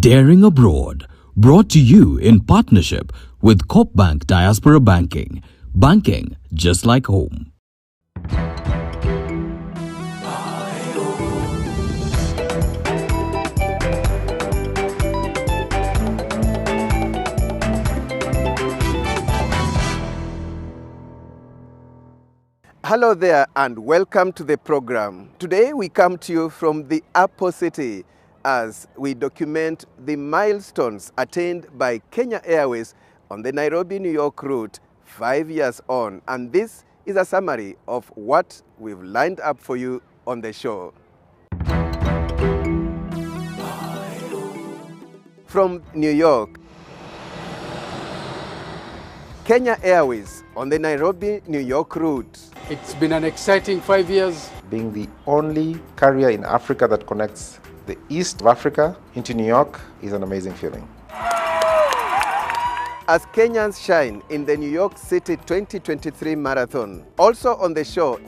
Daring Abroad, brought to you in partnership with Coop Bank Diaspora Banking. Banking just like home. Hello there and welcome to the program. Today we come to you from the Apple City as we document the milestones attained by Kenya Airways on the Nairobi-New York route 5 years on. And this is a summary of what we've lined up for you on the show. From New York, Kenya Airways on the Nairobi-New York route. It's been an exciting 5 years. Being the only carrier in Africa that connects the east of Africa into New York is an amazing feeling. As Kenyans shine in the New York City 2023 Marathon. Also on the show,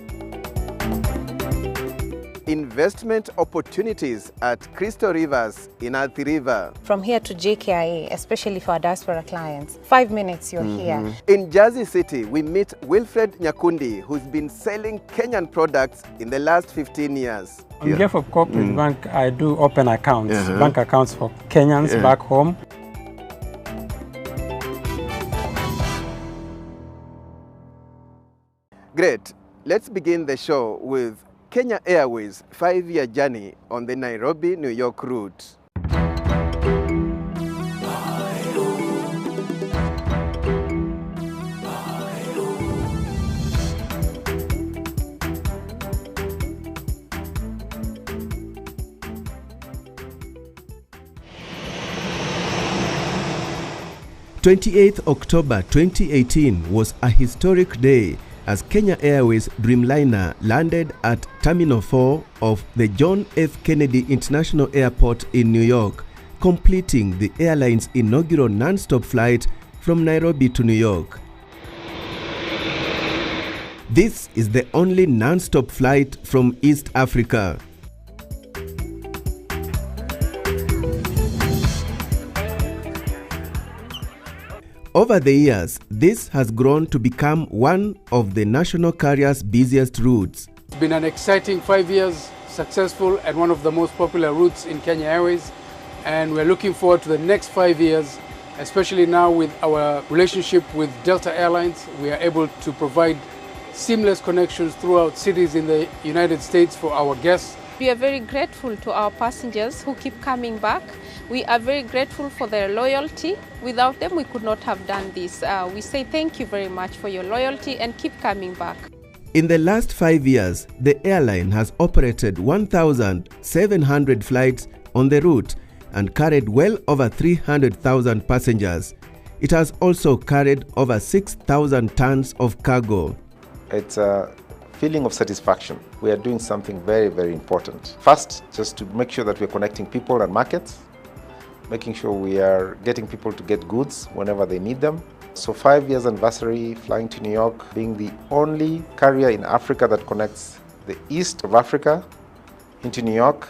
investment opportunities at Crystal Rivers in Athi River. From here to JKIA, especially for our diaspora clients, 5 minutes you're here. In Jersey City, we meet Wilfred Nyakundi, who's been selling Kenyan products in the last 15 years. On behalf of Corporate Bank, I do open accounts, bank accounts for Kenyans back home. Great. Let's begin the show with Kenya Airways' 5-year journey on the Nairobi-New York route. October 2018 was a historic day as Kenya Airways Dreamliner landed at Terminal 4 of the John F. Kennedy International Airport in New York, completing the airline's inaugural non-stop flight from Nairobi to New York. This is the only non-stop flight from East Africa. Over the years, this has grown to become one of the national carrier's busiest routes. It's been an exciting 5 years, successful and one of the most popular routes in Kenya Airways. And we're looking forward to the next 5 years, especially now with our relationship with Delta Airlines. We are able to provide seamless connections throughout cities in the United States for our guests. We are very grateful to our passengers who keep coming back. We are very grateful for their loyalty. Without them, we could not have done this. We say thank you very much for your loyalty and keep coming back. In the last 5 years, the airline has operated 1,700 flights on the route and carried well over 300,000 passengers. It has also carried over 6,000 tons of cargo. It's a feeling of satisfaction. We are doing something very, very important. First, just to make sure that we're connecting people and markets, making sure we are getting people to get goods whenever they need them. So 5 years anniversary, flying to New York, being the only carrier in Africa that connects the east of Africa into New York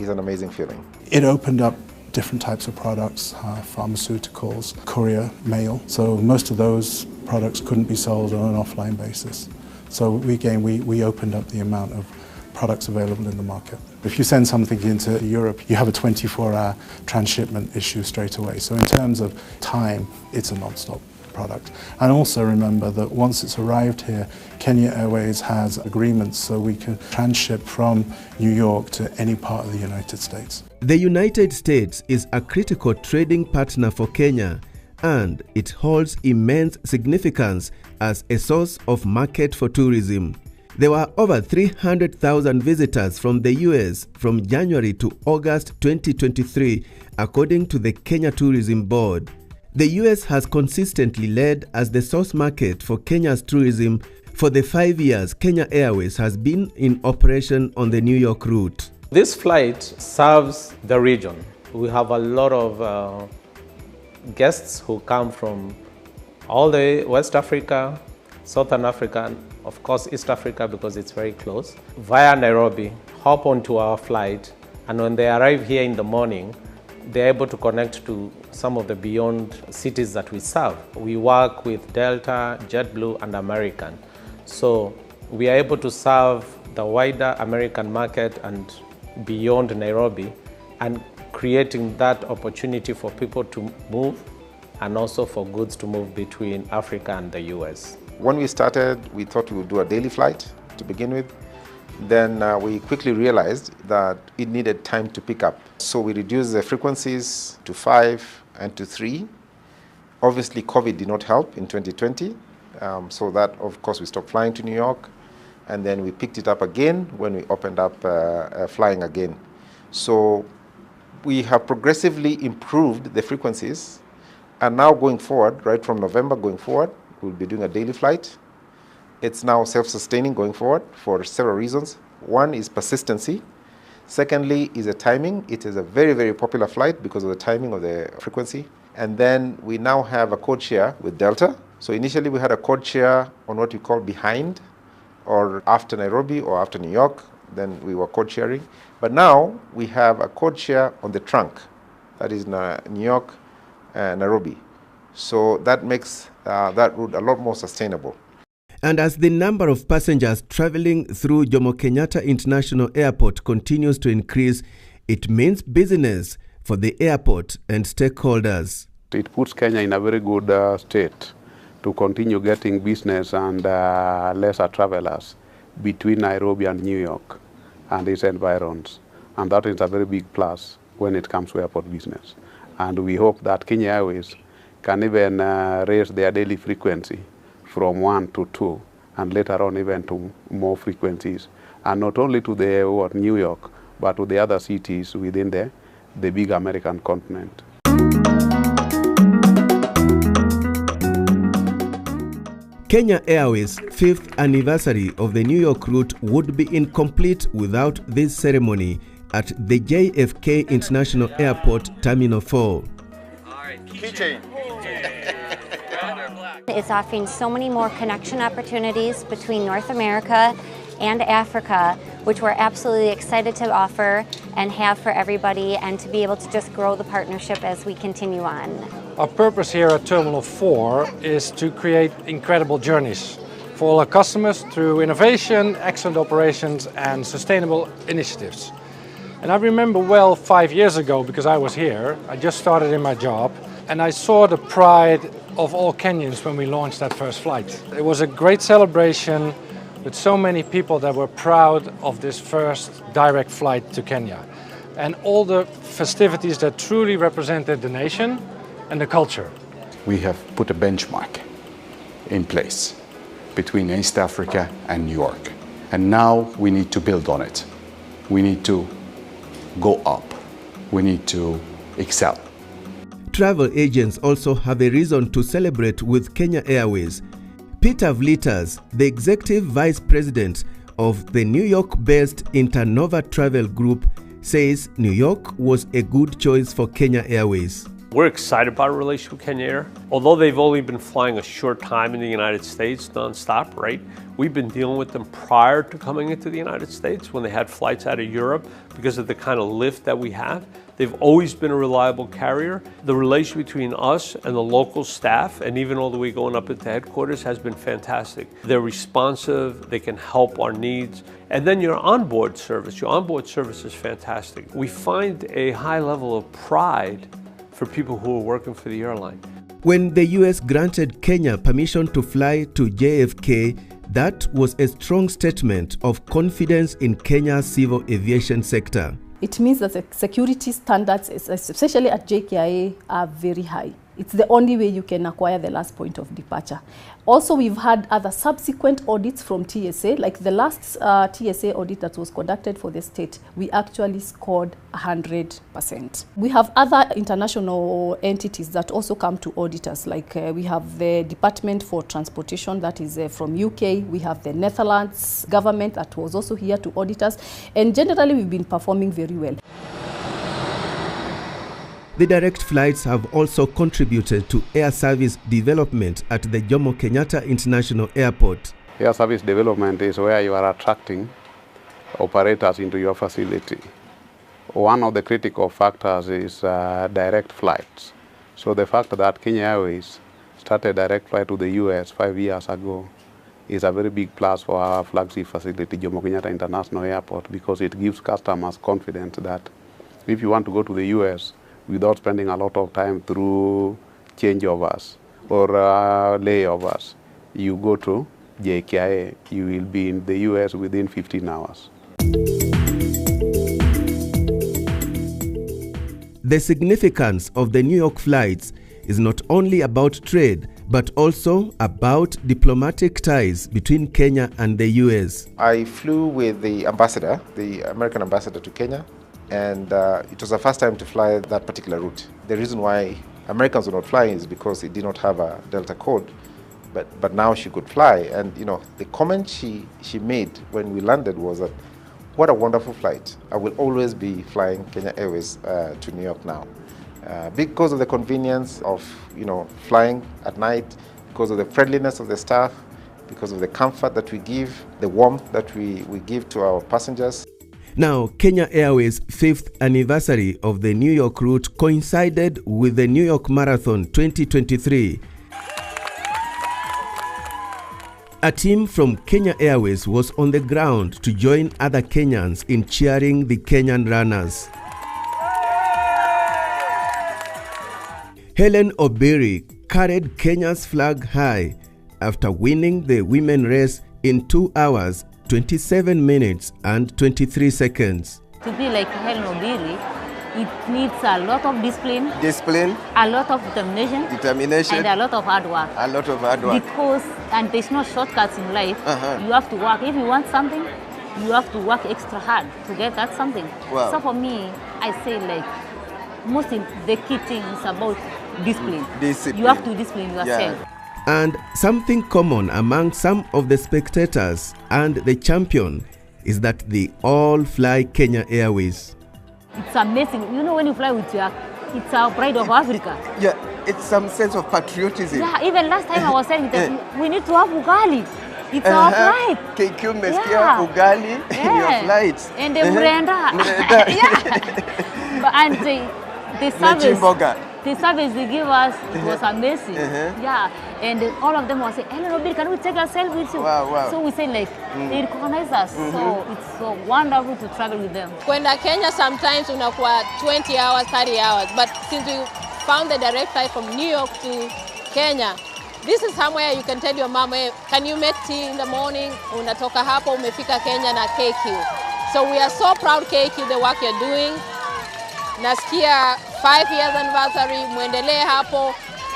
is an amazing feeling. It opened up different types of products, pharmaceuticals, courier, mail. So most of those products couldn't be sold on an offline basis. So we opened up the amount of products available in the market. If you send something into Europe, you have a 24-hour transshipment issue straight away. So in terms of time, it's a non-stop product. And also remember that once it's arrived here, Kenya Airways has agreements so we can transship from New York to any part of the United States. The United States is a critical trading partner for Kenya, and it holds immense significance as a source of market for tourism. There were over 300,000 visitors from the US from January to August 2023, according to the Kenya Tourism Board. The US has consistently led as the source market for Kenya's tourism for the 5 years Kenya Airways has been in operation on the New York route. This flight serves the region. We have a lot of guests who come from all the West Africa, Southern Africa, and of course East Africa because it's very close, via Nairobi, hop onto our flight, and when they arrive here in the morning, they're able to connect to some of the beyond cities that we serve. We work with Delta, JetBlue, and American. So we are able to serve the wider American market and beyond Nairobi, and creating that opportunity for people to move and also for goods to move between Africa and the US. When we started, we thought we would do a daily flight to begin with. Then we quickly realized that it needed time to pick up. So we reduced the frequencies to 5 and to 3. Obviously, COVID did not help in 2020. So that, of course, we stopped flying to New York. And then we picked it up again when we opened up flying again. So we have progressively improved the frequencies. And now going forward, right from November going forward, we'll be doing a daily flight. It's now self-sustaining going forward for several reasons. One is persistency. Secondly is the timing. It is a very, very popular flight because of the timing of the frequency. And then we now have a code share with Delta. So initially we had a code share on what we call behind or after Nairobi or after New York. Then we were code sharing. But now we have a code share on the trunk. That is New York and Nairobi. So that makes that route a lot more sustainable. And as the number of passengers traveling through Jomo Kenyatta International Airport continues to increase, it means business for the airport and stakeholders. It puts Kenya in a very good state to continue getting business and lesser travelers between Nairobi and New York and its environs. And that is a very big plus when it comes to airport business. And we hope that Kenya Airways can even raise their daily frequency from 1 to 2, and later on even to more frequencies, and not only to the New York, but to the other cities within the big American continent. Kenya Airways' 5th anniversary of the New York route would be incomplete without this ceremony at the JFK International Airport Terminal 4. Keychain. It's offering so many more connection opportunities between North America and Africa, which we're absolutely excited to offer and have for everybody, and to be able to just grow the partnership as we continue on. Our purpose here at Terminal 4 is to create incredible journeys for all our customers through innovation, excellent operations, and sustainable initiatives. And I remember well 5 years ago, because I was here, I just started in my job, and I saw the pride of all Kenyans when we launched that first flight. It was a great celebration with so many people that were proud of this first direct flight to Kenya, and all the festivities that truly represented the nation and the culture. We have put a benchmark in place between East Africa and New York, and now we need to build on it. We need to go up. We need to excel. Travel agents also have a reason to celebrate with Kenya Airways. Peter Vlitas, the Executive Vice President of the New York-based Internova Travel Group, says New York was a good choice for Kenya Airways. We're excited about our relationship with Kenya Air. Although they've only been flying a short time in the United States nonstop, right? We've been dealing with them prior to coming into the United States when they had flights out of Europe because of the kind of lift that we have. They've always been a reliable carrier. The relation between us and the local staff, and even all the way going up into headquarters, has been fantastic. They're responsive, they can help our needs. And then your onboard service is fantastic. We find a high level of pride for people who are working for the airline. When the US granted Kenya permission to fly to JFK, that was a strong statement of confidence in Kenya's civil aviation sector. It means that the security standards, especially at JKIA, are very high. It's the only way you can acquire the last point of departure. Also, we've had other subsequent audits from TSA, like the last TSA audit that was conducted for the state, we actually scored 100%. We have other international entities that also come to audit us, like we have the Department for Transportation that is from UK, we have the Netherlands government that was also here to audit us, and generally we've been performing very well. The direct flights have also contributed to air service development at the Jomo Kenyatta International Airport. Air service development is where you are attracting operators into your facility. one of the critical factors is direct flights. So the fact that Kenya Airways started direct flight to the US 5 years ago is a very big plus for our flagship facility, Jomo Kenyatta International Airport, because it gives customers confidence that if you want to go to the US without spending a lot of time through changeovers or layovers, you go to JKIA, you will be in the US within 15 hours. The significance of the New York flights is not only about trade, but also about diplomatic ties between Kenya and the US. I flew with the ambassador, the American ambassador to Kenya, and it was the first time to fly that particular route. The reason why Americans were not flying is because it did not have a Delta code, but now she could fly. And you know, the comment she made when we landed was that, what a wonderful flight. I will always be flying Kenya Airways to New York now. Because of the convenience of flying at night, because of the friendliness of the staff, because of the comfort that we give, the warmth that we give to our passengers. Now, Kenya Airways' 5th anniversary of the New York route coincided with the New York Marathon 2023. A team from Kenya Airways was on the ground to join other Kenyans in cheering the Kenyan runners. Helen Obiri carried Kenya's flag high after winning the women race in 2 hours, 27 minutes and 23 seconds. To be like Helen Obiri, it needs a lot of discipline, a lot of determination, and a lot of hard work. And there's no shortcuts in life. You have to work. If you want something, you have to work extra hard to get that something. Wow. So for me, I say like, mostly the key thing is about discipline. You have to discipline yourself. Yeah. And something common among some of the spectators and the champion is that they all fly Kenya Airways. It's amazing. You know, when you fly with it's our pride of Africa. Yeah, it's some sense of patriotism. Yeah, even last time I was saying that we need to have ugali. It's our pride. KQ meskia ugali in your flights. And the murenda. And the service they give us, it was amazing. Yeah, and all of them were saying, "Hello, Robert, can we take a selfie with you?" Wow. So we say like, they recognize us. So it's so wonderful to travel with them. Kwenda Kenya sometimes unakuwa 20 hours, 30 hours, but since we found the direct flight from New York to Kenya, this is somewhere you can tell your mom, hey, can you make tea in the morning? Unatoka hapo umefika Kenya na KQ. So we are so proud, KQ, the work you're doing. Nasikia 5 years anniversary, muendelee hapo.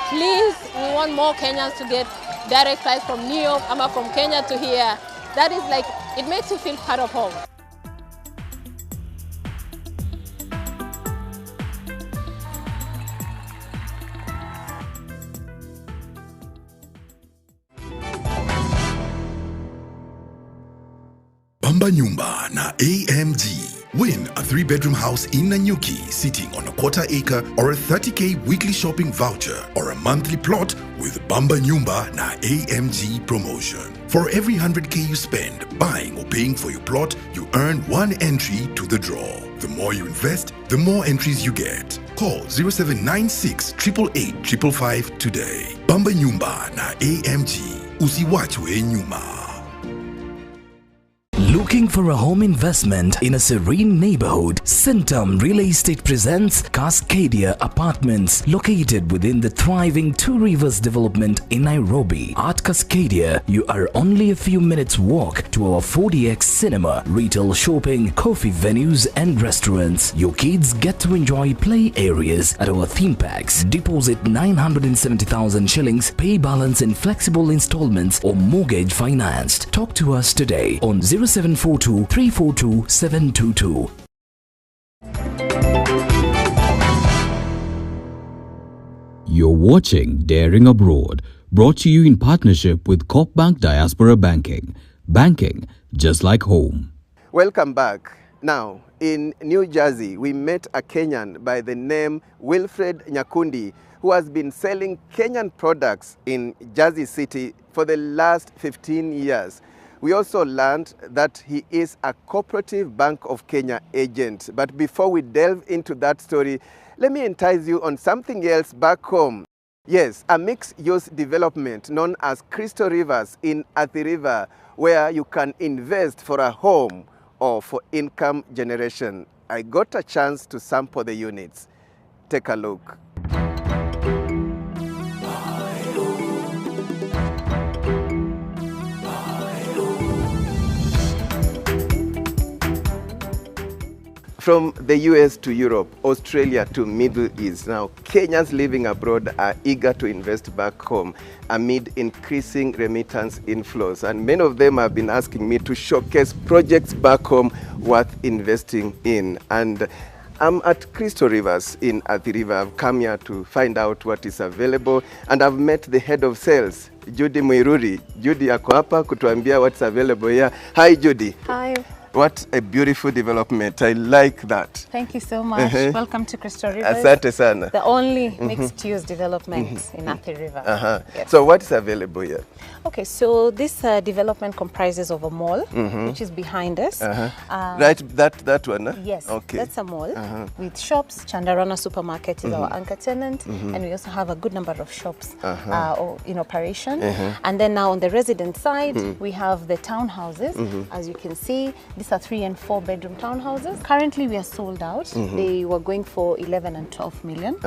Please, we want more Kenyans to get direct flights from New York, from Kenya to here. That is like, it makes you feel part of home. Bamba Nyumba na AMG. Win a 3-bedroom house in Nanyuki sitting on a 1/4 acre or a 30K weekly shopping voucher or a monthly plot with Bamba Nyumba na AMG promotion. For every 100K you spend buying or paying for your plot, you earn 1 entry to the draw. The more you invest, the more entries you get. Call 0796 888 555 today. Bamba Nyumba na AMG. Usiwachwe nyuma. Looking for a home investment in a serene neighborhood? Centum Real Estate presents Cascadia Apartments, located within the thriving Two Rivers development in Nairobi. At Cascadia, you are only a few minutes walk to our 4DX cinema, retail shopping, coffee venues and restaurants. Your kids get to enjoy play areas at our theme parks. Deposit 970,000 shillings, pay balance in flexible installments or mortgage financed. Talk to us today on 0742 342 722. You're watching Daring Abroad, brought to you in partnership with Coop Bank Diaspora Banking. Banking just like home. Welcome back. Now, in New Jersey, we met a Kenyan by the name Wilfred Nyakundi, who has been selling Kenyan products in Jersey City for the last 15 years. We also learned that he is a Cooperative Bank of Kenya agent. But before we delve into that story, let me entice you on something else back home. Yes, a mixed-use development known as Crystal Rivers in Athi River, where you can invest for a home or for income generation. I got a chance to sample the units. Take a look. From the US to Europe, Australia to Middle East, now Kenyans living abroad are eager to invest back home amid increasing remittance inflows. And many of them have been asking me to showcase projects back home worth investing in. And I'm at Crystal Rivers in Athi River. I've come here to find out what is available, and I've met the head of sales, Judy Muiruri. Judy ako hapa kutuambia what's available here. Hi, Judy. Hi. What a beautiful development. I like that. Thank you so much. Welcome to Crystal Rivers. Asante sana. The only mixed-use development in Athi River. Yes. So what is available here? Okay, so this development comprises of a mall, which is behind us. Right, that one? Huh? Yes, okay. That's a mall with shops. Chandarana Supermarket is our anchor tenant, and we also have a good number of shops in operation. And then now on the resident side, we have the townhouses. As you can see, these are 3 and 4 bedroom townhouses. Currently, we are sold out. They were going for 11 and 12 million.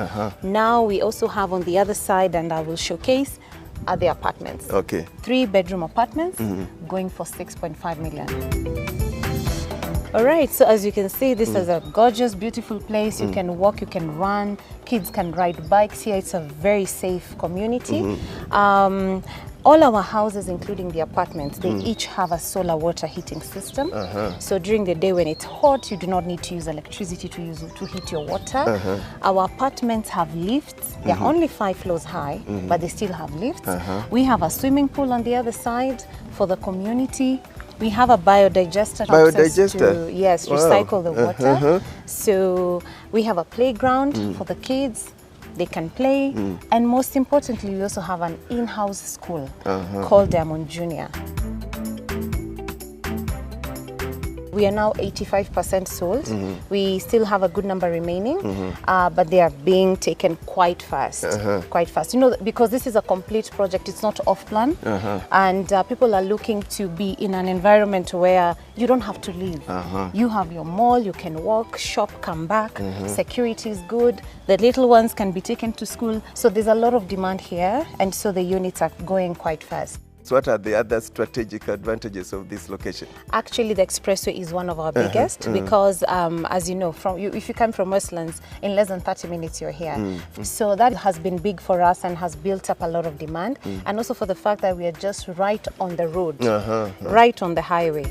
Now we also have on the other side, and I will showcase, are the apartments. Okay. 3 bedroom apartments going for 6.5 million. All right, so as you can see, this is a gorgeous, beautiful place. You can walk, you can run, kids can ride bikes here. It's a very safe community. All our houses, including the apartments, they each have a solar water heating system. So during the day when it's hot, you do not need to use electricity to heat your water. Our apartments have lifts. They're only 5 floors high, but they still have lifts. We have a swimming pool on the other side for the community. We have a biodigester. To, yes, recycle the water. So we have a playground for the kids. They can play, and most importantly, we also have an in-house school called Diamond Junior. We are now 85% sold. We still have a good number remaining, but they are being taken quite fast. Quite fast. You know, because this is a complete project, it's not off-plan, and people are looking to be in an environment where you don't have to leave. You have your mall, you can walk, shop, come back. Security is good. The little ones can be taken to school. So there's a lot of demand here, and so the units are going quite fast. So what are the other strategic advantages of this location? Actually, the expressway is one of our biggest because, as you know, if you come from Westlands, in less than 30 minutes you're here. So that has been big for us and has built up a lot of demand. And also for the fact that we are just right on the road, right on the highway.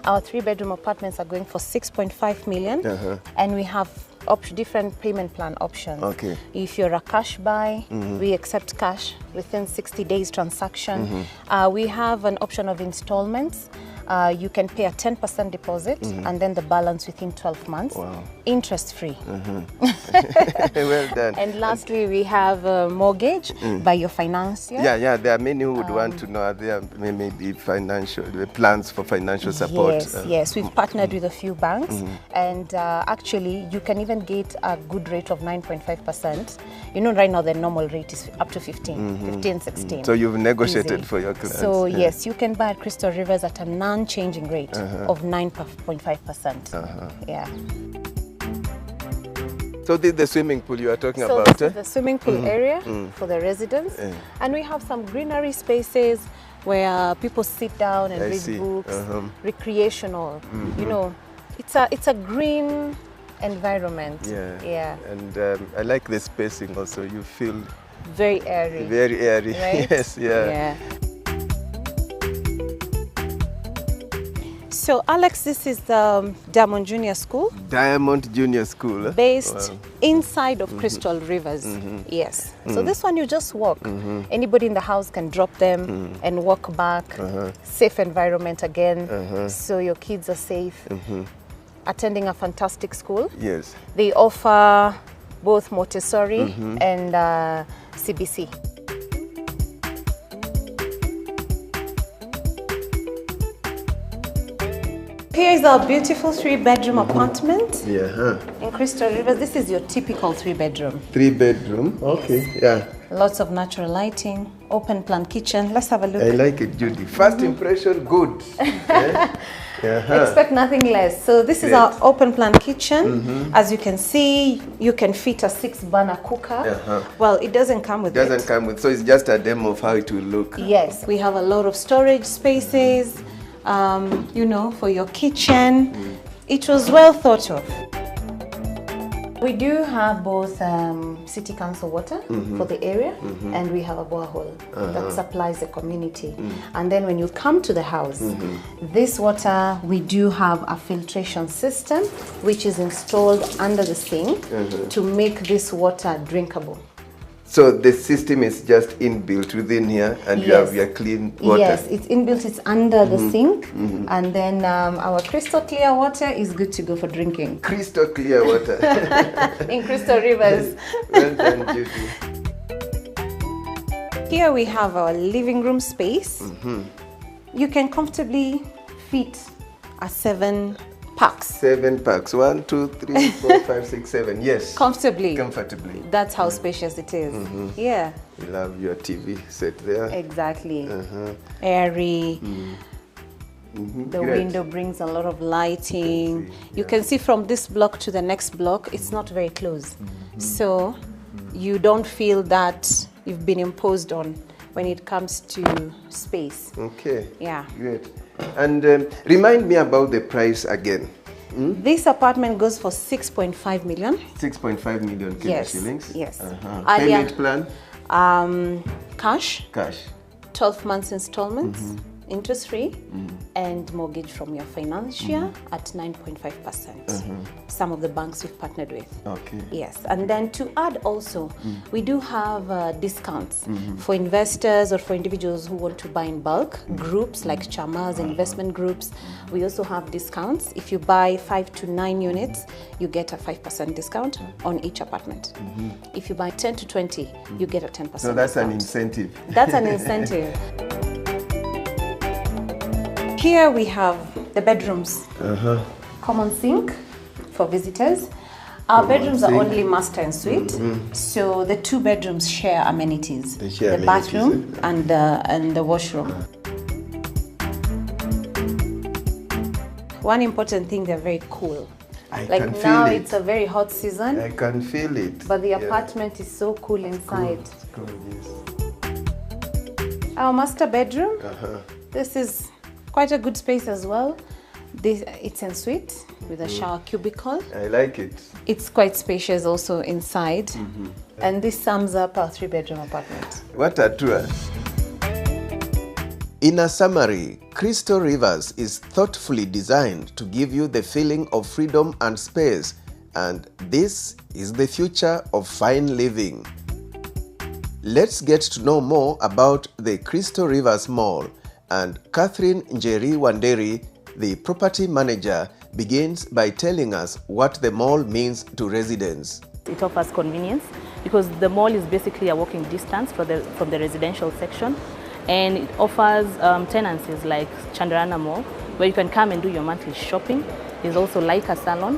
Our 3-bedroom apartments are going for 6.5 million, and we have different payment plan options. If you're a cash buy, we accept cash within 60 days transaction. We have an option of installments. You can pay a 10% deposit and then the balance within 12 months. Interest free. Well done. And lastly, we have a mortgage by your financier. Yeah, there are many who would want to know, there may be financial plans for financial support. Yes, we've partnered with a few banks, and actually you can even get a good rate of 9.5%. You know, right now the normal rate is up to 15, 16. So you've negotiated for your clients. So yes, you can buy at Crystal Rivers at a non-changing rate of 9.5%. Yeah. So this is the swimming pool you are talking about? So this is the swimming pool area for the residents. And we have some greenery spaces where people sit down and read books, recreational. You know, it's a green environment. Yeah. And I like the spacing also. You feel very airy. Very airy. Right? Yes, yeah. So Alex, this is the Diamond Junior School. Diamond Junior School. Based inside of Crystal Rivers. Yes. So this one you just walk. Anybody in the house can drop them and walk back. Safe environment again. So your kids are safe. Attending a fantastic school. Yes. They offer both Montessori and CBC. Here is our beautiful 3-bedroom apartment Yeah. in Crystal Rivers. This is your typical 3-bedroom. 3-bedroom. Okay. Yeah. Lots of natural lighting, open plan kitchen. Let's have a look. I like it, Judy. First impression, good. Expect nothing less. So this is our open plan kitchen. As you can see, you can fit a 6-burner cooker. Well, it doesn't come with it. Doesn't come with, so it's just a demo of how it will look. Yes, we have a lot of storage spaces, you know, for your kitchen. It was well thought of. We do have both city council water for the area, and we have a borehole that supplies the community. And then when you come to the house, this water, we do have a filtration system which is installed under the sink to make this water drinkable. So the system is just inbuilt within here, and you have your clean water. Yes, it's inbuilt, it's under the sink, and then our crystal clear water is good to go for drinking. Crystal clear water. In Crystal Rivers. Well done, Judy. Here we have our living room space. You can comfortably fit a 7 packs. 7 packs. 1, 2, 3, 4, 5, 6, 7. Yes. Comfortably. Comfortably. That's how spacious it is. Yeah. You love your TV set there. Exactly. Airy. The Great. window brings a lot of lighting. You can see from this block to the next block, it's not very close. So you don't feel that you've been imposed on when it comes to space. Okay. Yeah. Great. And remind me about the price again. This apartment goes for 6.5 million. 6.5 million Kenya shillings. Yes. Payment plan? Cash. Cash. 12 months installments, interest free, and mortgage from your financier at 9.5%. Some of the banks we've partnered with. Okay. Yes, and then to add also, we do have discounts for investors or for individuals who want to buy in bulk, groups like Chamas, investment groups. We also have discounts. If you buy 5 to 9 units, you get a 5% discount on each apartment. If you buy 10 to 20, you get a 10% So that's discount. an incentive. That's an incentive. Here we have the bedrooms. Common sink for visitors. Our bedrooms are only master and suite, so the 2 bedrooms share amenities. They share the amenities, bathroom and the washroom. One important thing, they're very cool. I like can now feel it. it's a very hot season. I can feel it. But the apartment is so cool inside. Cool, yes. Our master bedroom. This is quite a good space as well. It's en suite with a shower cubicle. I like it. It's quite spacious also inside. And this sums up our 3-bedroom apartment. What a tour. In a summary, Crystal Rivers is thoughtfully designed to give you the feeling of freedom and space, and this is the future of fine living. Let's get to know more about the Crystal Rivers Mall, and Catherine Njeri Wanderi, the property manager, begins by telling us what the mall means to residents. It offers convenience because the mall is basically a walking distance from the residential section, and it offers tenancies like Chandarana Mall, where you can come and do your monthly shopping. There's also Laika Salon,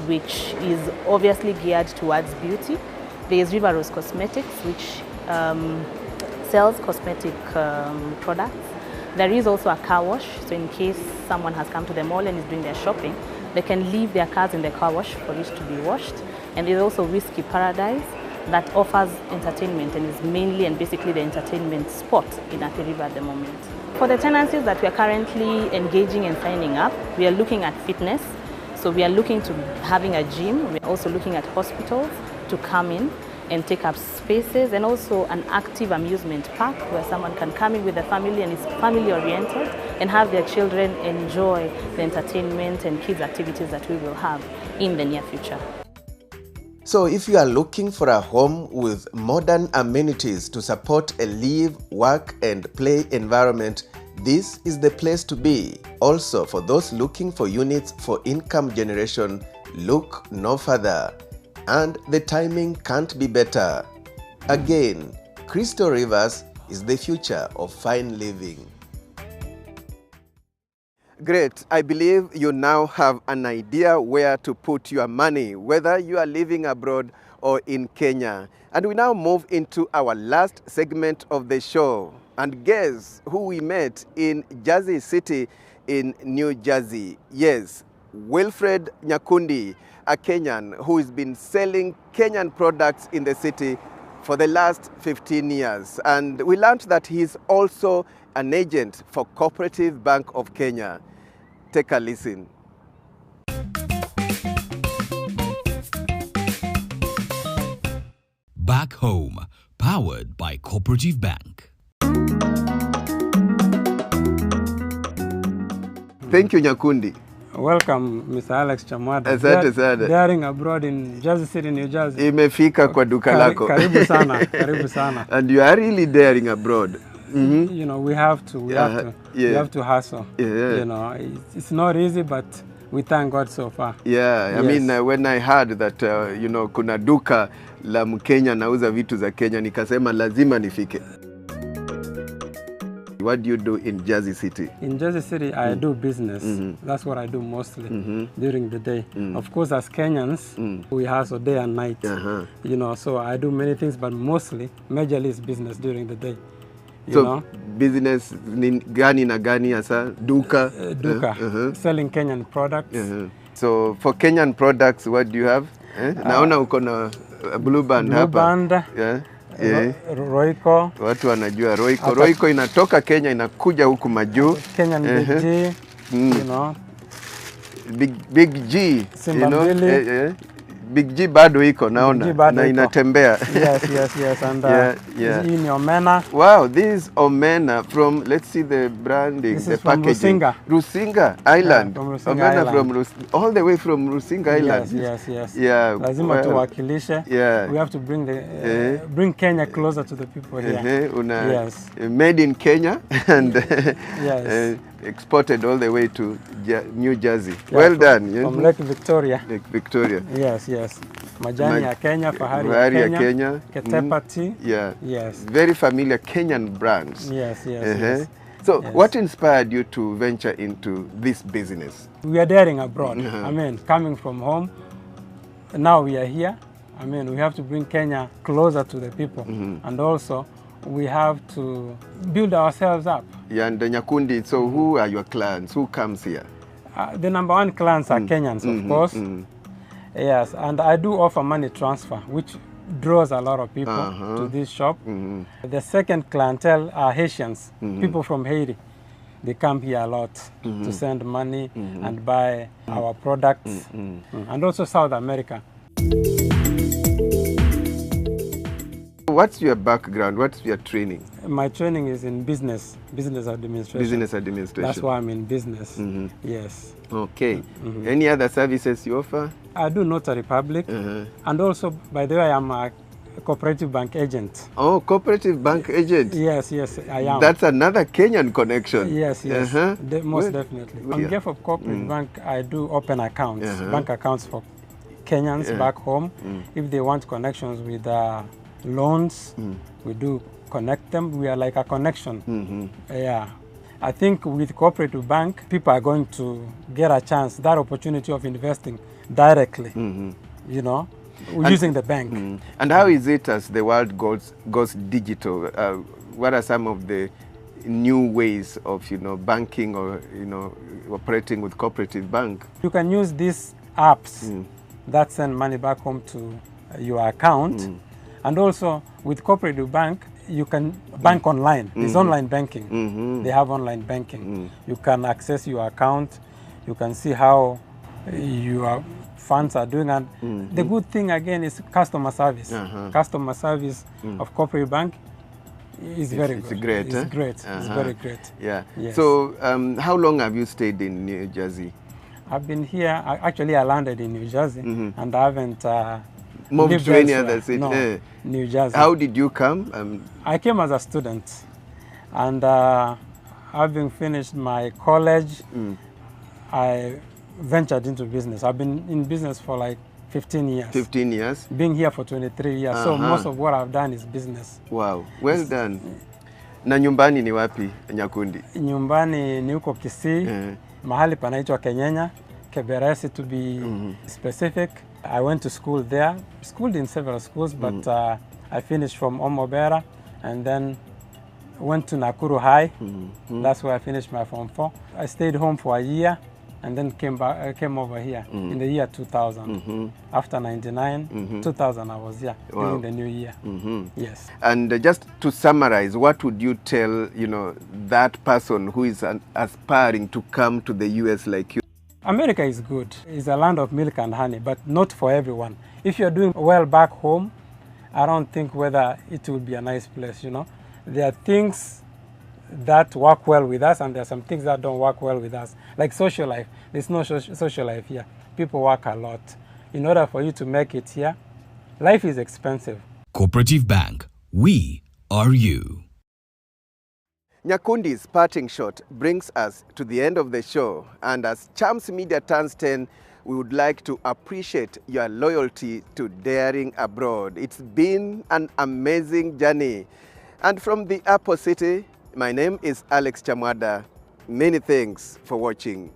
which is obviously geared towards beauty. There's River Rose Cosmetics, which sells cosmetic products. There is also a car wash, so in case someone has come to the mall and is doing their shopping, they can leave their cars in the car wash for it to be washed. And there's also Whiskey Paradise that offers entertainment and is mainly and basically the entertainment spot in Athi River at the moment. For the tenancies that we are currently engaging and signing up, we are looking at fitness. So we are looking to having a gym. We are also looking at hospitals to come in and take up spaces, and also an active amusement park where someone can come in with a family and is family oriented and have their children enjoy the entertainment and kids activities that we will have in the near future. So if you are looking for a home with modern amenities to support a live, work and play environment, this is the place to be. Also, for those looking for units for income generation, look no further. And the timing can't be better. Again, Crystal Rivers is the future of fine living. Great. I believe you now have an idea where to put your money, whether you are living abroad or in Kenya. And we now move into our last segment of the show. And guess who we met in Jersey City in New Jersey? Yes, Wilfred Nyakundi, a Kenyan who has been selling Kenyan products in the city for the last 15 years. And we learned that he's also an agent for Cooperative Bank of Kenya. Take a listen. Back Home, powered by Cooperative Bank. Thank you, Nyakundi. Welcome, Mr. Alex Chamwada. Asante sana. Daring abroad in Jersey City, New Jersey. Imefika kwa duka lako. Karibu sana, karibu sana. And you are really daring abroad. Mm-hmm. You know, we have to we have to hustle. Yeah. You know, it's not easy, but we thank God so far. Yeah, I mean, when I heard that, you know, kuna duka la Mkenya nauza vitu za Kenya, nikasema lazima nifike. What do you do in Jersey City? In Jersey City, I do business. That's what I do mostly during the day. Of course, as Kenyans, we hustle day and night. You know, so I do many things, but mostly, majorly is business during the day. You know? Business gani na gani asa? Duka? Duka. Selling Kenyan products. So for Kenyan products, what do you have? Naona uko na blue band hapa. Blue band. Yeah. Royco. Watu wanajua Royco. Royco inatoka Kenya inakuja huku majuu. Kenyan Big G, you know. Big G, Simba, you know. Big G bado iko naona na inatembea. Yes. And hii ni omena. Wow, this is omena from, let's see the branding, this the is from packaging. Rusinga Island. From Rusinga omena Island. From all the way from Rusinga Island. Yes. Yeah. Lazima tuwakilishe. Yeah. We have to bring the bring Kenya closer to the people here. Yes. Made in Kenya and yes. Exported all the way to New Jersey. Yeah, well done. From Lake Victoria. Lake Victoria. Yes. Majani ya Kenya, fahari ya Kenya, Ketepa tea. Yeah. Yes. Very familiar Kenyan brands. Yes. So what inspired you to venture into this business? We are daring abroad. I mean, coming from home, now we are here. I mean, we have to bring Kenya closer to the people. And also, we have to build ourselves up. Yeah, and Nyakundi, so who are your clients? Who comes here? The number one clients are Kenyans, of course. Yes, and I do offer money transfer, which draws a lot of people to this shop. The second clientele are Haitians, people from Haiti. They come here a lot to send money and buy our products, and also South America. What's your background? What's your training? My training is in business administration. Business administration. That's why I'm in business. Yes. Okay. Any other services you offer? I do notary public, and also, by the way, I'm a cooperative bank agent. Oh, cooperative bank agent. Yes, I am. That's another Kenyan connection. Yes. Most definitely. On behalf of corporate bank, I do open accounts, bank accounts for Kenyans back home. If they want connections with loans, we do connect them. We are like a connection. Yeah. I think with cooperative bank, people are going to get a chance, that opportunity of investing directly, you know, using the bank. And how is it as the world goes digital? What are some of the new ways of, banking or, operating with cooperative bank? You can use these apps that send money back home to your account. And also with cooperative bank, you can bank online. It's online banking. They have online banking. You can access your account. You can see how your funds are doing. And the good thing again is customer service. Customer service of cooperative bank is very good. It's great. It's great. It's very great. Yeah. Yes. So how long have you stayed in New Jersey? I've been here. Actually, I landed in New Jersey, and I haven't moved to any other city? No, New Jersey. How did you come? I came as a student, and having finished my college, I ventured into business. I've been in business for like 15 years. 15 years? Being here for 23 years. So most of what I've done is business. Wow, well done. Na nyumbani ni wapi, Nyakundi? Nyumbani ni huko Kisii. mahali panaitwa Kenyenya, Keberesi to be specific. I went to school there, schooled in several schools, but I finished from Omobera and then went to Nakuru High. That's where I finished my Form 4. I stayed home for a year and then came over here in the year 2000. After 99, 2000 I was here during the new year. Yes. And just to summarize, what would you tell, that person who is aspiring to come to the US like you? America is good. It's a land of milk and honey, but not for everyone. If you're doing well back home, I don't think whether it will be a nice place, There are things that work well with us and there are some things that don't work well with us. Like social life. There's no social life here. People work a lot. In order for you to make it here, life is expensive. Cooperative Bank. We are you. Nyakundi's parting shot brings us to the end of the show, and as Chams Media turns 10, we would like to appreciate your loyalty to Daring Abroad. It's been an amazing journey. And from the Apple City, my name is Alex Chamwada. Many thanks for watching.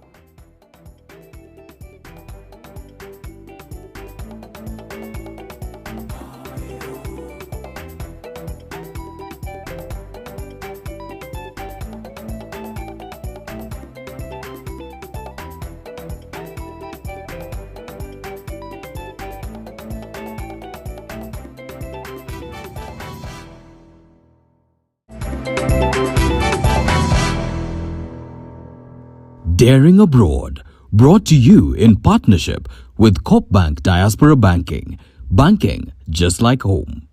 Daring Abroad, brought to you in partnership with Coop Bank Diaspora Banking. Banking just like home.